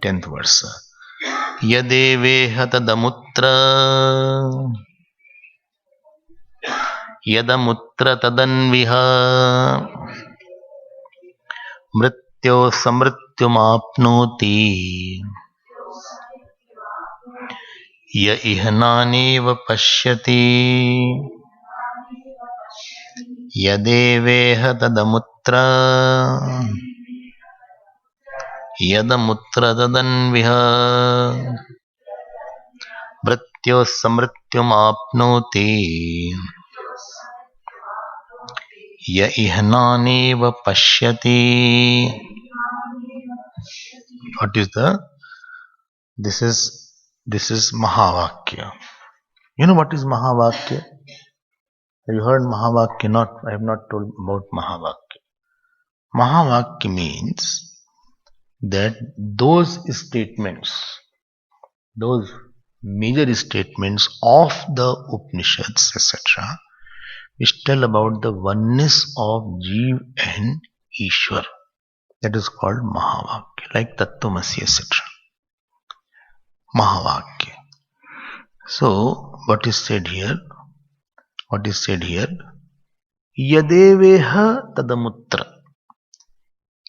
10th verse. Yadeveha tadamutra yadamutra tadanviha mrityo samrityumapnoti ya ihnaneva pashyati yadeveha tadamutra yadamutra tadanviha mrityo samrityumapnoti ya ihnaneva pashyati. What is this is Mahavakya. You know what is Mahavakya? Have you heard Mahavakya? Not, I have not told about Mahavakya. Mahavakya means that those statements, those major statements of the Upanishads, etc., which tell about the oneness of Jeev and Ishwar. That is called Mahavakya, like Tattvamasi, etc. Mahavakya. So, what is said here? Yadeveha tadamutra.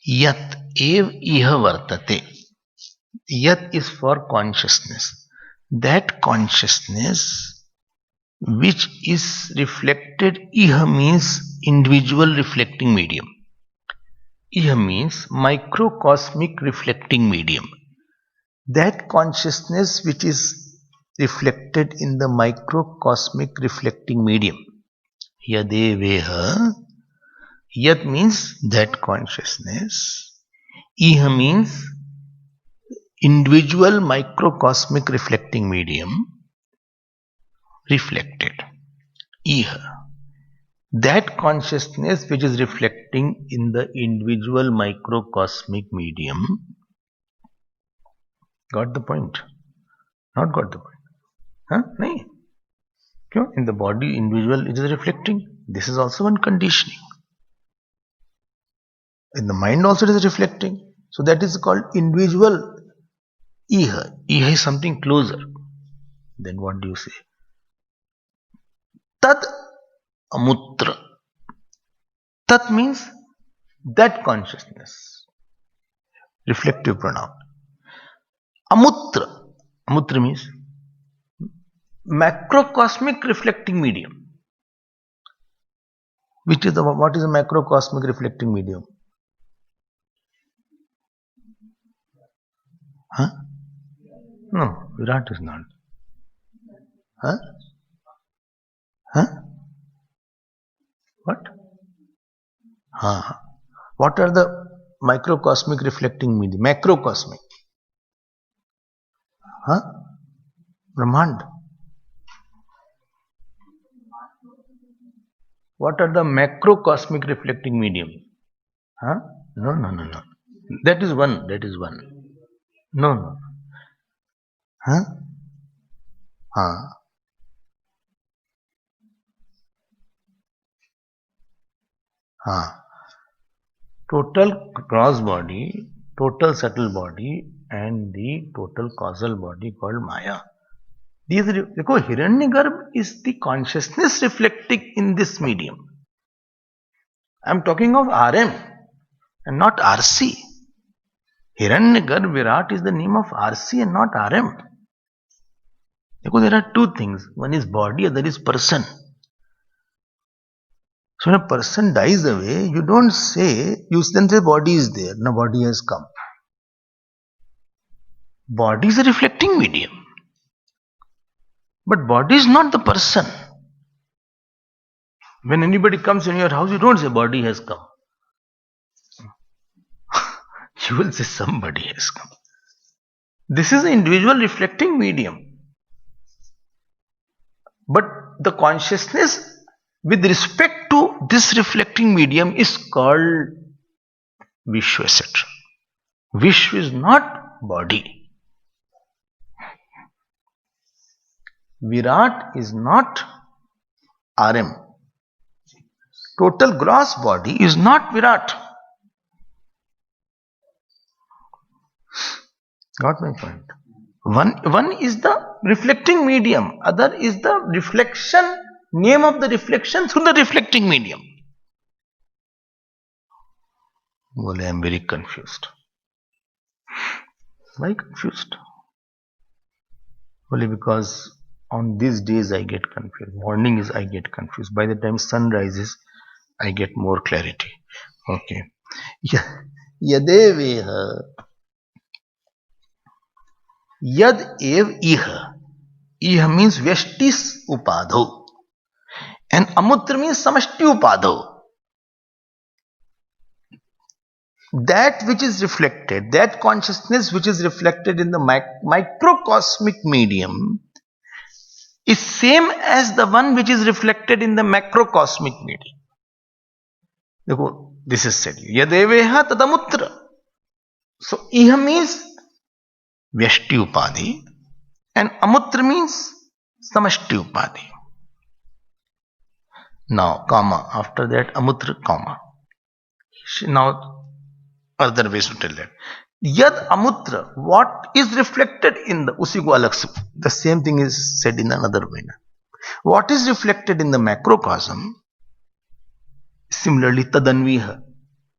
Yat ev iha vartate. Yat is for consciousness. That consciousness which is reflected, iha means individual reflecting medium. Iha means microcosmic reflecting medium. That consciousness which is reflected in the microcosmic reflecting medium. Yadeveha. Yat means that consciousness. Iha means individual microcosmic reflecting medium. Reflected. Iha. That consciousness which is reflecting in the individual microcosmic medium. Got the point? Not got the point. Huh? Nahin. In the body, individual, it is reflecting. This is also one conditioning. In the mind also it is reflecting. So that is called individual iha. Iha is something closer. Then what do you say? Tad amutra. Tat means that consciousness. Reflective pronoun. Amutra. Amutra means macrocosmic reflecting medium. What is a macrocosmic reflecting medium? Huh? No, Virat is not. Huh? Huh? What? Huh. What are the microcosmic reflecting medium? Macrocosmic. Huh? Brahmand. What are the macrocosmic reflecting medium? Huh? No. That is one. No. Huh? Total gross body, total subtle body, and the total causal body called Maya. These, Hiranyagarbha is the consciousness reflecting in this medium. I am talking of RM and not RC. Hiranyagarbha Virat is the name of RC and not RM. There are two things. One is body, other is person. So when a person dies away, you don't say, you then say body is there. Now body has come. Body is a reflecting medium. But body is not the person. When anybody comes in your house, you don't say body has come. You will say somebody has come. This is an individual reflecting medium. But the consciousness with respect to this reflecting medium is called Vishwa, etc. Vishwa is not body. Virat is not RM. Total gross body is not Virat. Got my point? One is the reflecting medium, other is the reflection, name of the reflection through the reflecting medium. Well, I am very confused. Why confused? Only because on these days I get confused. Morning is I get confused. By the time sun rises, I get more clarity. Okay. Yadeveha. Yad ev iha. Iha means Vyashtis upadho. And Amutra means Samashti upadho. That which is reflected, that consciousness which is reflected in the microcosmic medium is same as the one which is reflected in the macrocosmic medium. This is said. Yadeveha tadamutra. So iha means Vyashti upadhi and amutra means Samashti upadhi. Now, comma, after that amutra, comma. Now, other ways to tell that. Yad amutra, what is reflected in the usi ko alag se, the same thing is said in another way. What is reflected in the macrocosm, similarly tadanviha,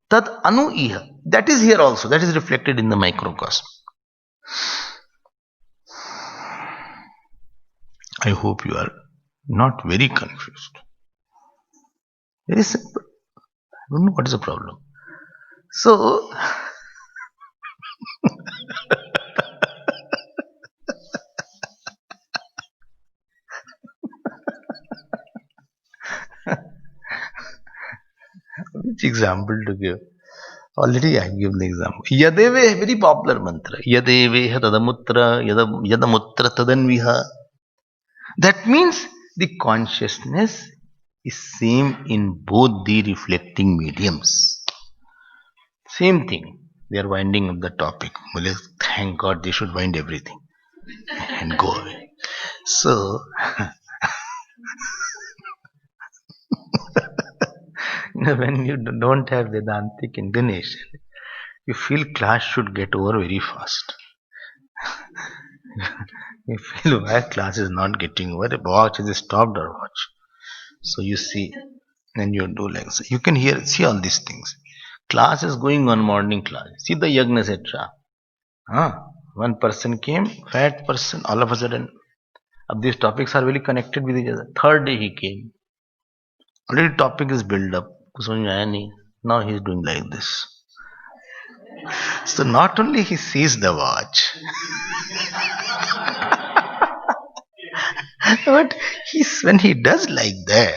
tad anuiha, that is here also, that is reflected in the microcosm. I hope you are not very confused. Very simple. I don't know what is the problem. So, which example to give? Already I give the example. Yadeve, very popular mantra. Yadeve tadamutra, yadamutra tadanviha. That means the consciousness is same in both the reflecting mediums. Same thing. They are winding up the topic. Thank God they should wind everything and go away. So, when you don't have Vedantic inclination, you feel class should get over very fast. You feel why class is not getting over. Watch is stopped or watch. So you see, and you do like so. You can see all these things. Class is going on, morning class. See the yagna, etc. One person came, fat person, all of a sudden. These topics are very connected with each other. Third day he came. Already topic is built up. Now he is doing like this. So not only he sees the watch, but when he does like that,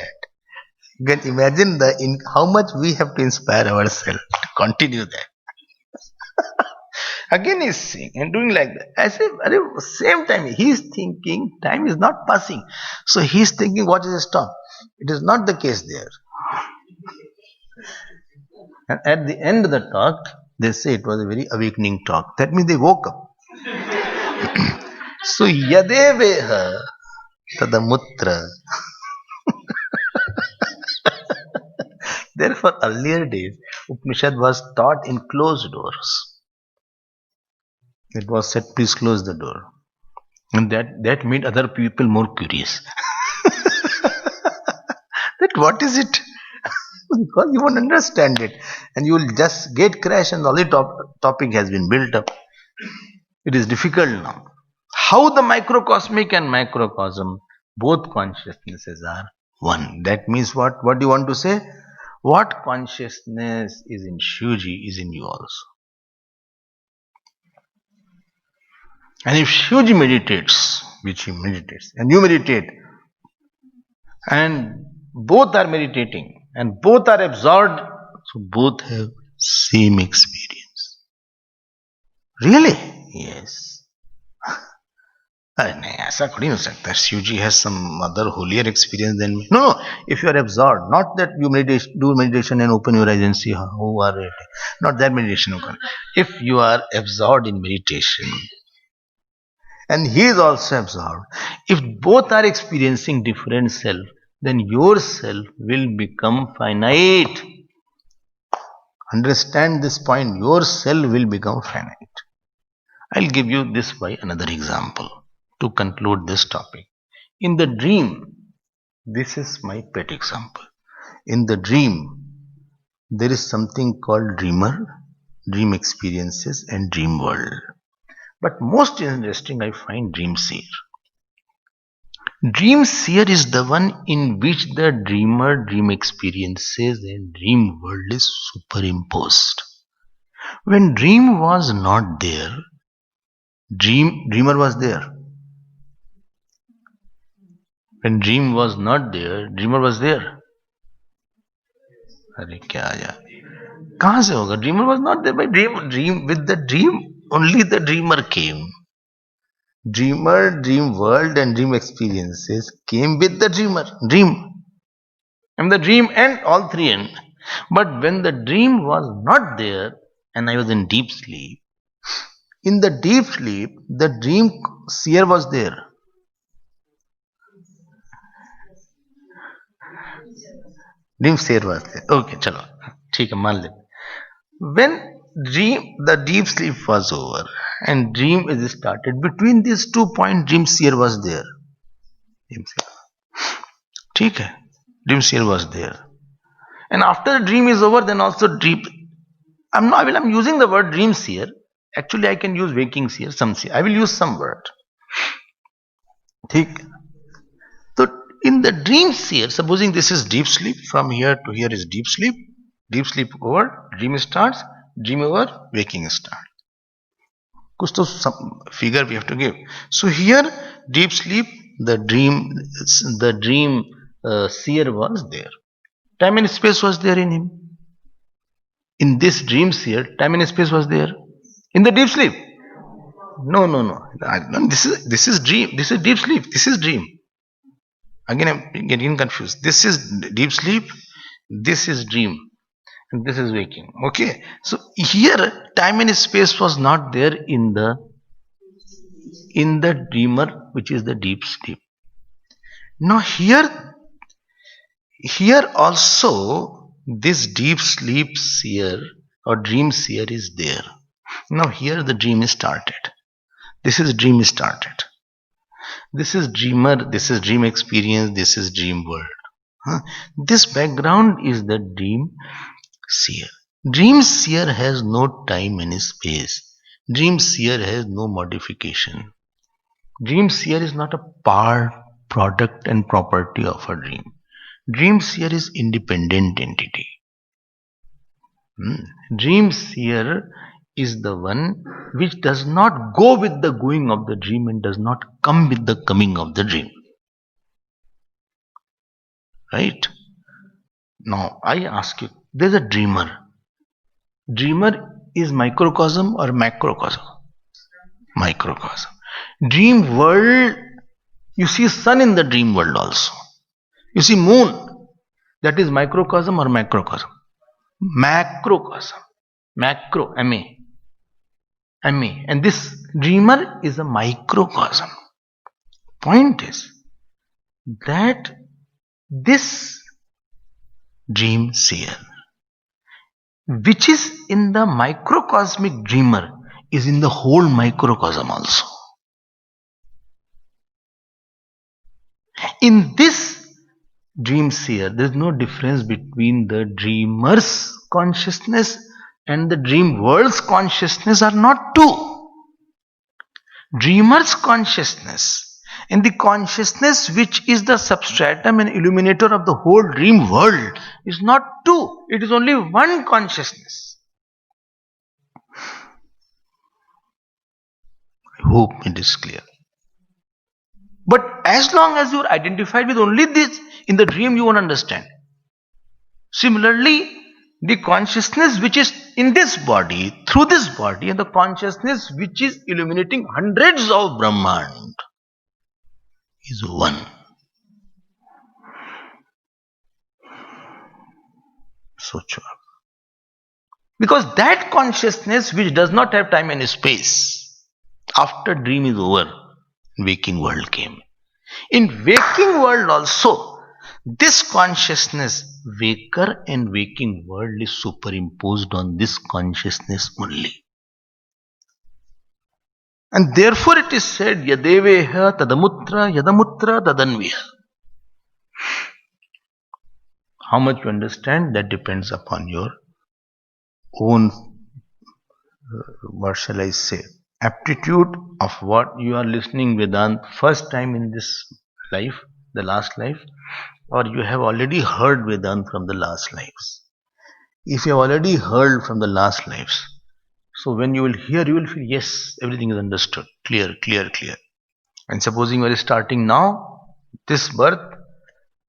you can imagine how much we have to inspire ourselves to continue that. Again he's seeing and doing like that. As if at the same time he's thinking time is not passing. So he's thinking what is the stop? It is not the case there. And at the end of the talk, they say it was a very awakening talk. That means they woke up. So yadeveha tadamutra. Therefore, earlier days, Upanishad was taught in closed doors. It was said, please close the door. And that made other people more curious. That what is it? Because you won't understand it. And you will just get crash and all the topic has been built up. It is difficult now. How the microcosmic and macrocosm, both consciousnesses are one. That means what? What do you want to say? What consciousness is in Shivji is in you also. And if Shivji meditates, which he meditates, and you meditate, and both are meditating, and both are absorbed, so both have same experience. Really? Yes. नहीं ऐसा थोड़ी हो सकता है. Shivji has some other holier experience than me. No, if you are absorbed, not that you do meditation and open your eyes and see who are it. Not that meditation. If you are absorbed in meditation, and he is also absorbed, if both are experiencing different self, then your self will become finite. Understand this point. Your self will become finite. I'll give you this by another example to conclude this topic. In the dream, this is my pet example. In the dream, there is something called dreamer, dream experiences, and dream world. But most interesting, I find dream seer. Dream seer is the one in which the dreamer, dream experiences, and dream world is superimposed. When dream was not there, dreamer was there. When dream was not there, dreamer was there. अरे क्या यार, कहाँ से होगा? Dreamer was not there. By dream with the dream, only the dreamer came. Dreamer, dream world, and dream experiences came with the dream, and the dream end, all three end. But when the dream was not there, and I was in deep sleep, in the deep sleep, the dream seer was there. Dream seer was there. Okay, chalo, ठीक है, मान ले. When the deep sleep was over and dream is started, between these 2 points, dream seer was there. ठीक है, dream seer was there. And after the dream is over, then also dream. I'm using the word dream seer. Actually, I can use waking seer, some seer. I will use some word. ठीक. So in the dream seer, supposing this is deep sleep, from here to here is deep sleep. Deep sleep over, dream starts, dream over, waking start. कुछ तो some figure we have to give. So here, deep sleep, the dream seer was there. Time and space was there in him. In this dream seer, time and space was there. In the deep sleep, no. This is dream. This is deep sleep. This is dream. Again, I'm getting confused. This is deep sleep. This is dream. And this is waking. Okay. So here, time and space was not there in the dreamer, which is the deep sleep. Now here also, this deep sleep seer or dream seer is there. Now here the dream is started. This is dream started. This is dreamer, this is dream experience, this is dream world. This background is the dream seer. Dream seer has no time and space. Dream seer has no modification. Dream seer is not a part, product and property of a dream. Dream seer is independent entity. Dream seer is the one which does not go with the going of the dream and does not come with the coming of the dream. Right? Now I ask you, there's a dreamer. Dreamer is microcosm or macrocosm? Microcosm. Dream world, you see sun in the dream world also. You see moon, that is microcosm or macrocosm? Macrocosm. Macro, M-A. And this dreamer is a microcosm. Point is that this dream seer, which is in the microcosmic dreamer, is in the whole microcosm also. In this dream seer, there is no difference between the dreamer's consciousness and the dream world's consciousness are not two. Dreamer's consciousness and the consciousness which is the substratum and illuminator of the whole dream world is not two. It is only one consciousness. I hope it is clear. But as long as you are identified with only this, in the dream you won't understand. Similarly, the consciousness which is in this body, through this body, and the consciousness which is illuminating hundreds of Brahmand is one. Socho. Because that consciousness which does not have time and space, after dream is over, waking world came. In waking world also, this consciousness, waker and waking world, is superimposed on this consciousness only. And therefore it is said, Yadeveha tadamutra yadamutra tadanviha. How much you understand, that depends upon your own, what shall I say, aptitude of what you are listening Vedant first time in this life, the last life, or you have already heard Vedant from the last lives. If you have already heard from the last lives, so when you will hear, you will feel, yes, everything is understood, clear, clear, clear. And supposing you are starting now, this birth,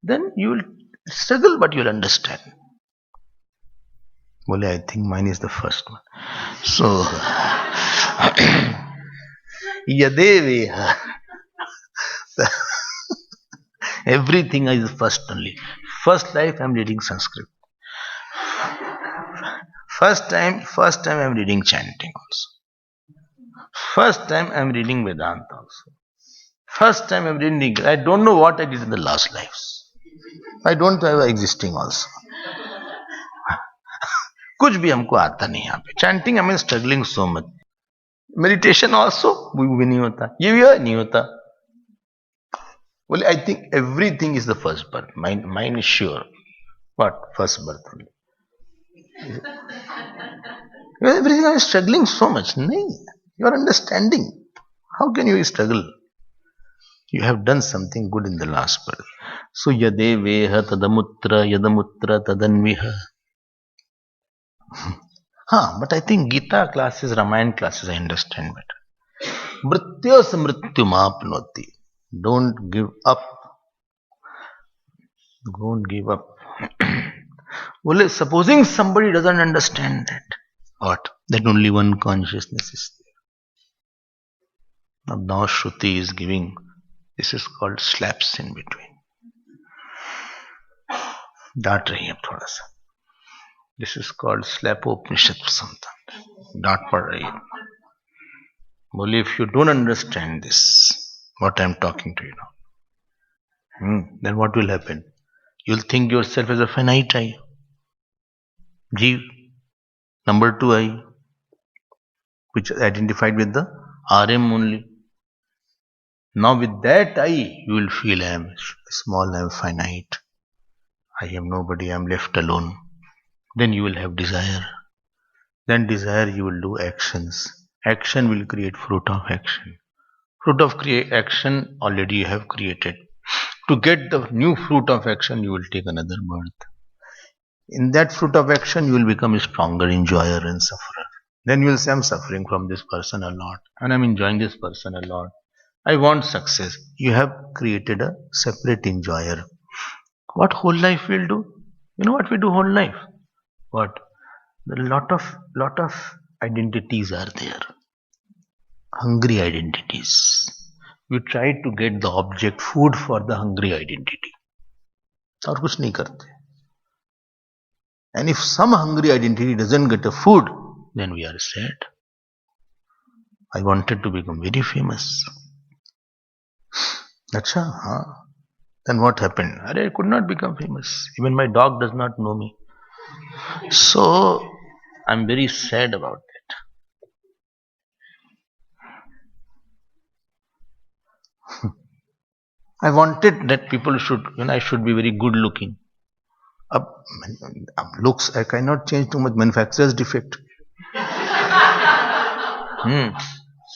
then you will struggle, but you will understand. Well, I think mine is the first one. So, Yadeveha. Everything is first only. First life I am reading Sanskrit. First time I am reading chanting also. First time I am reading Vedanta also. First time I am reading. I don't know what I did in the last lives. I don't have existing also. कुछ भी हमको आता नहीं यहाँ पे. Chanting, I am struggling so much. Meditation also वो भी नहीं होता. ये भी नहीं होता. Well, I think everything is the first birth. Mine is sure. What? First birth only. Everything I am struggling so much. No, you are understanding. How can you struggle? You have done something good in the last birth. So yadeveha tadamutra yadamutra tadanviha. But I think Gita classes, Ramayana classes, I understand better. Mrityo samrityumapnoti. Don't give up. Don't give up. Well, supposing somebody doesn't understand that, what? That only one consciousness is there. Now Shruti is giving, this is called slaps in between. डांट रही है अब थोड़ा सा. This is called slapopanishad samtam. डांट पड़ रही है. बोले, if you don't understand this, what I am talking to you now, then what will happen? You'll think yourself as a finite I. Jeev, number 2 I, which is identified with the RM only. Now with that I, you will feel I am small, I am finite. I am nobody, I am left alone. Then you will have desire. Then desire, you will do actions. Action will create fruit of action. Fruit of action already you have created. To get the new fruit of action, you will take another birth. In that fruit of action, you will become a stronger enjoyer and sufferer. Then you will say, I am suffering from this person a lot, and I am enjoying this person a lot. I want success. You have created a separate enjoyer. What whole life will do? You know what we do whole life? What? A lot of identities are there. Hungry identities. We try to get the object food for the hungry identity. और कुछ नहीं करते. And if some hungry identity doesn't get a food, then we are sad. I wanted to become very famous. Acha, Then what happened? I could not become famous. Even my dog does not know me. So, I'm very sad about that. I wanted that people should, I should be very good looking. Looks, I cannot change too much, manufacturer's defect.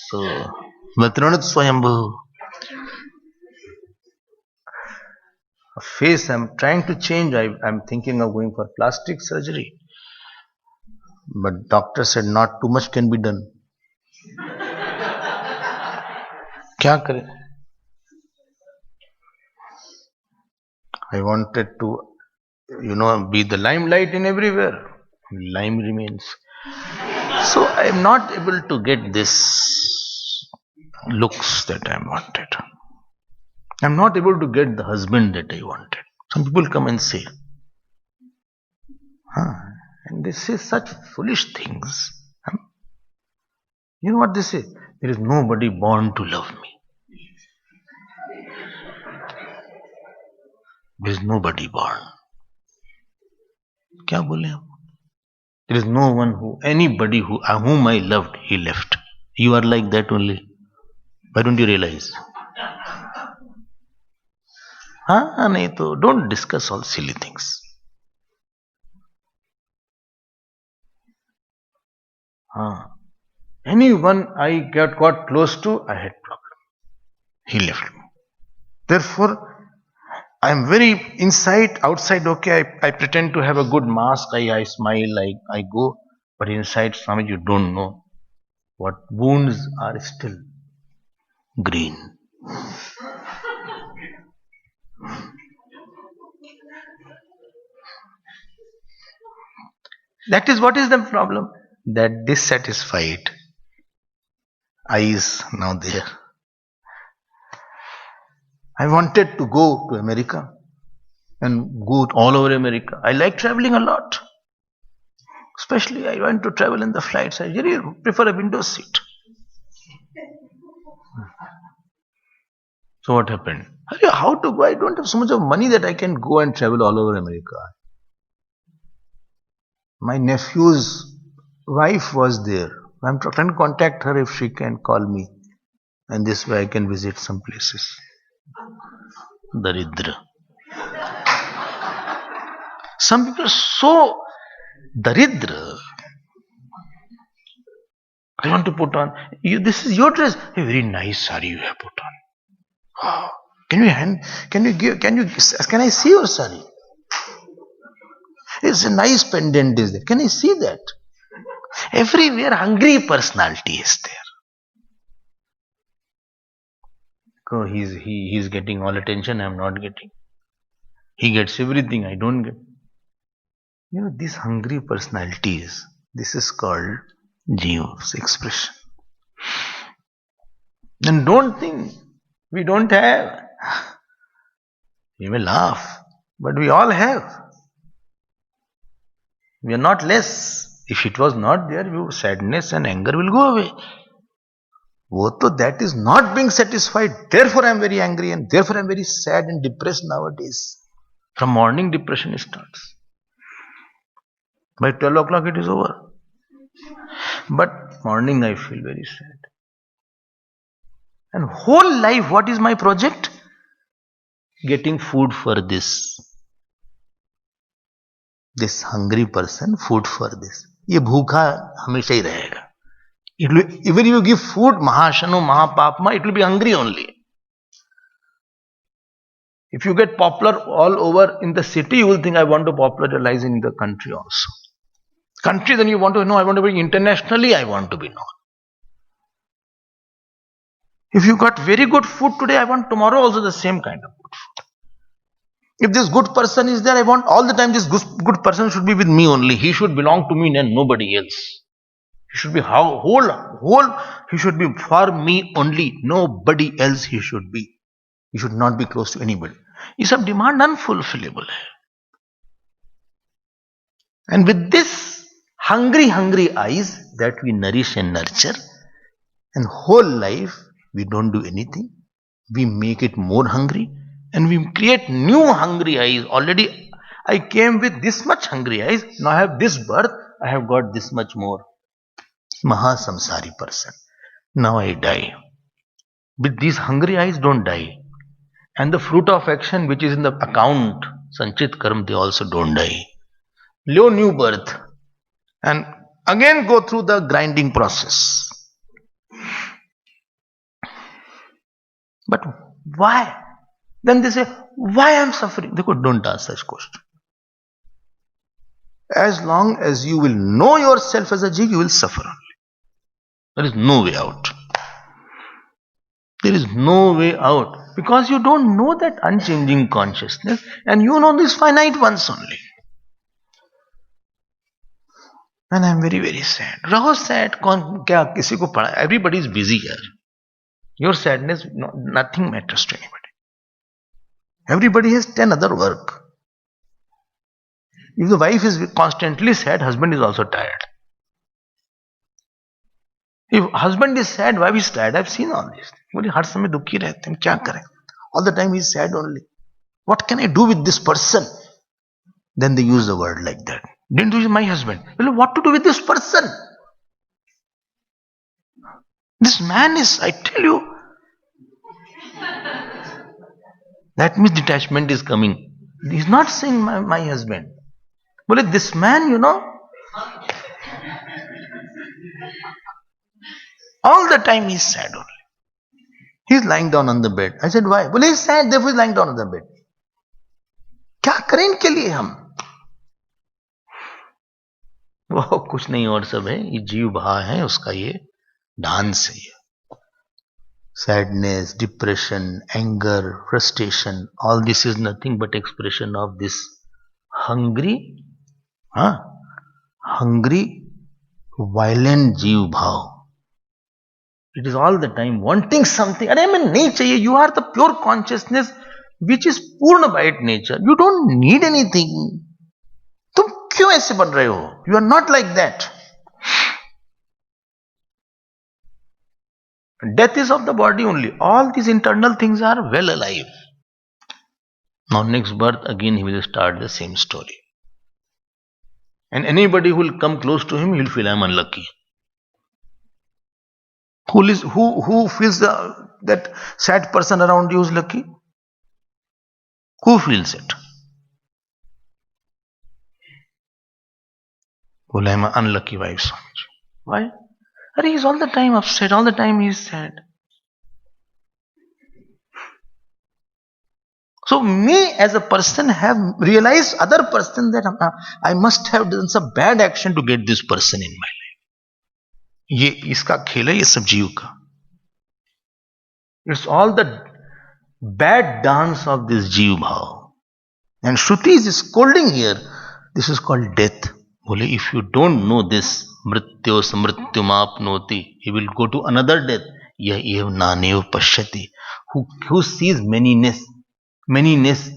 So, Matranat Swayambhu. Face I'm trying to change. I'm thinking of going for plastic surgery. But doctor said not too much can be done. Kya kare? I wanted to, be the limelight in everywhere. Lime remains. So I am not able to get this looks that I wanted. I am not able to get the husband that I wanted. Some people come and say, and they say such foolish things. You know what they say? There is nobody born to love me. There is nobody born. Kya bole hum? There is no one anybody whom I loved, he left. You are like that only. Why don't you realize? हाँ नहीं तो don't discuss all silly things. Anyone I got close to, I had problem. He left me. Therefore, I am very outside okay, I pretend to have a good mask, I smile, I go, but inside, Swami, you don't know what wounds are still green. That is what is the problem. That dissatisfied eyes now there. I wanted to go to America and go all over America. I like traveling a lot. Especially I want to travel in the flights. I really prefer a window seat. So what happened? How to go? I don't have so much of money that I can go and travel all over America. My nephew's wife was there. I'm trying to contact her if she can call me. And this way I can visit some places. Daridra. Some people are so daridra. I want to put on. This is your dress. A very nice sari you have put on. Oh, can I see your sari? It's a nice pendant is there. Can I see that? Everywhere hungry personality is there. So he's getting all attention, I'm not getting. He gets everything, I don't get. These hungry personalities, this is called Jeev's expression. And don't think we don't have. You may laugh, but we all have. We are not less. If it was not there, sadness and anger will go away. That is not being satisfied. Therefore, I am very angry and therefore I am very sad and depressed nowadays. From morning, depression starts. By 12 o'clock, it is over. But morning, I feel very sad. And whole life, what is my project? Getting food for this. This hungry person, food for this. ये भूखा हमेशा ही रहेगा. Even if you give food, Mahashanu, Mahapapma, it will be hungry only. If you get popular all over in the city, you will think I want to popularize in the country also. Country, then you want to know, I want to be internationally, I want to be known. If you got very good food today, I want tomorrow also the same kind of good food. If this good person is there, I want all the time this good person should be with me only. He should belong to me and nobody else. He should be whole. He should be for me only. Nobody else he should be. He should not be close to anybody. ये सब demand unfulfillable है. And with this hungry eyes that we nourish and nurture, and whole life we don't do anything. We make it more hungry and we create new hungry eyes. Already I came with this much hungry eyes. Now I have this birth. I have got this much more. Mahasamsari person. Now I die. With these hungry eyes, don't die. And the fruit of action which is in the account, Sanchit Karma, they also don't die. Live new birth. And again go through the grinding process. But why? Then they say, why I am suffering? Don't ask such question. As long as you will know yourself as a Jeev, you will suffer only. There is no way out. There is no way out. Because you don't know that unchanging consciousness and you know these finite ones only. And I am very, very sad. Raho sad. Everybody is busy here. Your sadness, nothing matters to anybody. Everybody has 10 other work. If the wife is constantly sad, husband is also tired. If husband is sad, wife is tired. I've seen all this. All the time he is sad only. What can I do with this person? Then they use the word like that. Didn't do with my husband. Well, what to do with this person? This man is, I tell you, That means detachment is coming. He's not saying my husband. Well, this man, all the time he's sad only. He's lying down on the bed. I said, why? Well, he's sad, therefore he's lying down on the bed. क्या करें इनके लिए हम? वो कुछ नहीं और सब है, ये जीव भाव है, उसका ये डांस है. Sadness, depression, anger, frustration, all this is nothing but expression of this hungry, violent जीव भाव. It is all the time wanting something. अरे मैं नहीं चाहिए. You are the pure consciousness which is पूर्ण by nature. You don't need anything. तुम क्यों ऐसे बन रहे हो? You are not like that. Death is of the body only. All these internal things are well alive. Now next birth again he will start the same story. And anybody who will come close to him, he will feel I am unlucky. Who feels that sad person around you is lucky? Who feels it? Well, I am an unlucky wife. Why? He is all the time upset, all the time he is sad. So me as a person have realized other person that I must have done some bad action to get this person in my life. ये इसका खेल है, ये सब जीव का. It's all the bad dance of this जीव भाव. And Shruti is scolding here. This is called death. बोले if you don't know this, मृत्यो समृत्युमाप्नोति, he will go to another death. यह एव नानेव पश्यति. Who sees manyness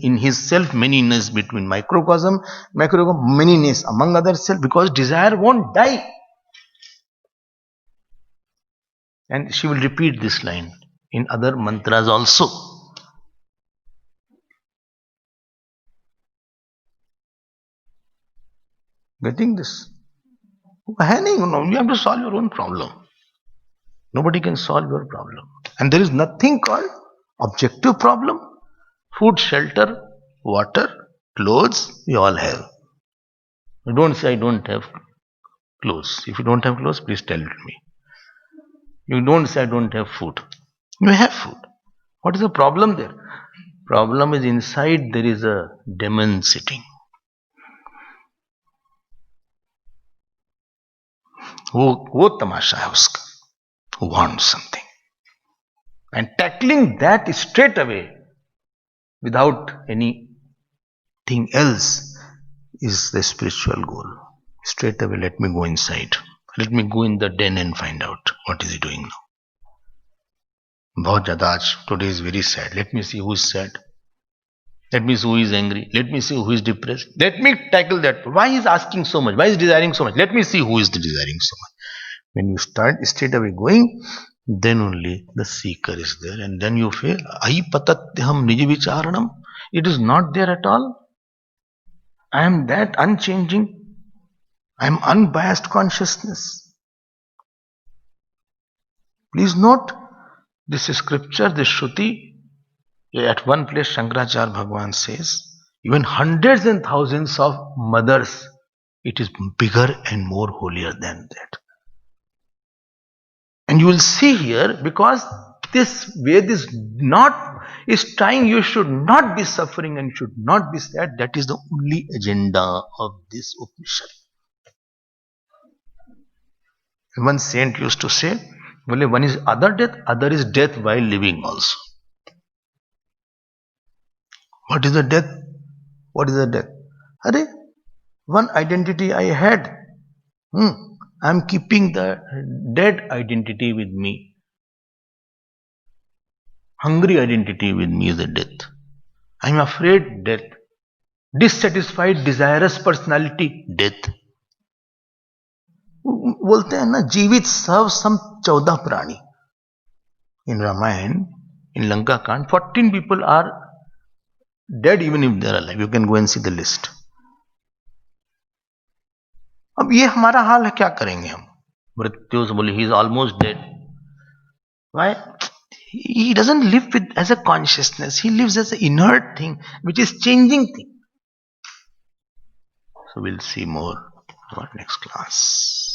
in his self, manyness between microcosm, manyness among other self, because desire won't die. And she will repeat this line in other mantras also. Getting this? You have to solve your own problem. Nobody can solve your problem. And there is nothing called objective problem. Food, shelter, water, clothes, we all have. You don't say I don't have clothes. If you don't have clothes, please tell it me. You don't say I don't have food. You have food. What is the problem there? Problem is inside there is a demon sitting. वो तमाशा है उसका. Who wants something. And tackling that straight away without anything else is the spiritual goal. Straight away, let me go inside. Let me go in the den and find out what is he doing now. बहुत ज़्यादा आज today is very sad. Let me see who is sad. Let me see who is angry. Let me see who is depressed. Let me tackle that. Why is asking so much? Why is desiring so much? Let me see who is desiring so much. When you start straight away going, then only the seeker is there, and then you feel Ahi patatyaham niji vicharanam. It is not there at all. I am that unchanging. I am unbiased consciousness. Please note this scripture, this Shruti. At one place Shankaracharya Bhagwan says, even hundreds and thousands of mothers, it is bigger and more holier than that. And you will see here, because this Ved is trying, you should not be suffering and should not be sad. That is the only agenda of this Upanishad. One saint used to say, well, one is other is death while living also. What is the death? What is the death? Arey, one identity I had. I am keeping the dead identity with me. Hungry identity with me is the death. I am afraid death. Dissatisfied, desirous personality, death. बोलते हैं ना, जीवित सब सम 14 प्राणी. In Ramayana, in Lanka Kand, 14 people are dead even if they are alive. You can go and see the list. अब ये हमारा हाल है, क्या करेंगे हम? मृत्यु से बोले he is almost dead. Why? He doesn't live with as a consciousness. He lives as an inert thing, which is changing thing. So we'll see more in our next class.